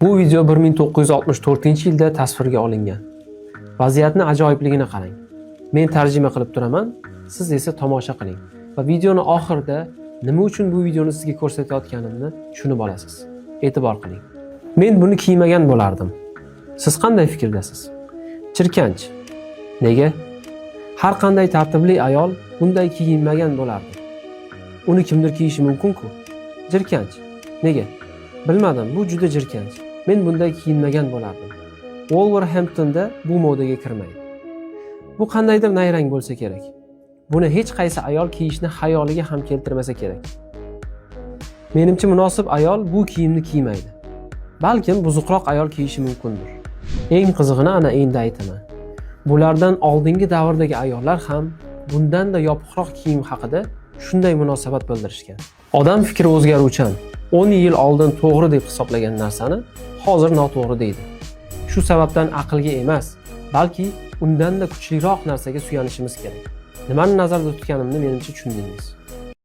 Bu video 1964-yilda tasvirga olingan. Vaziyatning ajoyibligini qarang. Men tarjima qilib turaman, siz esa tomosha qiling. Va videoni oxirida nima uchun bu videoni sizga ko'rsatayotganimni tushunib olasiz. E'tibor qiling. Men buni kiymagan bo'lardim. Siz qanday fikrdasiz? Jirkanch. Nega? Har qanday tartibli ayol bunday kiyinmagan bo'lardi. Uni kimdir kiyishi mumkin-ku. Jirkanch. Nega? Bilmadim, bu juda jirkanch. Men bunday kiyinmagan bo'lardim. Wolverhamptonda bu modaga kirmaydi. Bu qandaydir nayrang bo'lsa kerak. Buni hech qaysi ayol kiyishni xayoliga ham keltirmasa kerak. Menimcha munosib ayol bu kiyimni kiymaydi. Balkim buzuqroq ayol kiyishi mumkindir. Eng qizig'ini ana endi aytaman. Bulardan oldingi davrdagi ayollar ham bundan-da yopiqroq kiyim haqida shunday munosabat bildirishgan. Odam fikri o'zgaruvchan. 10 yil oldin to'g'ri deb hisoblagan narsani hozir noto'g'ri deydi. Shu sababdan aqlga emas, balki undan-da kuchliroq narsaga suyanishimiz kerak. Nimani nazarda tutganimni menimcha tushundingiz.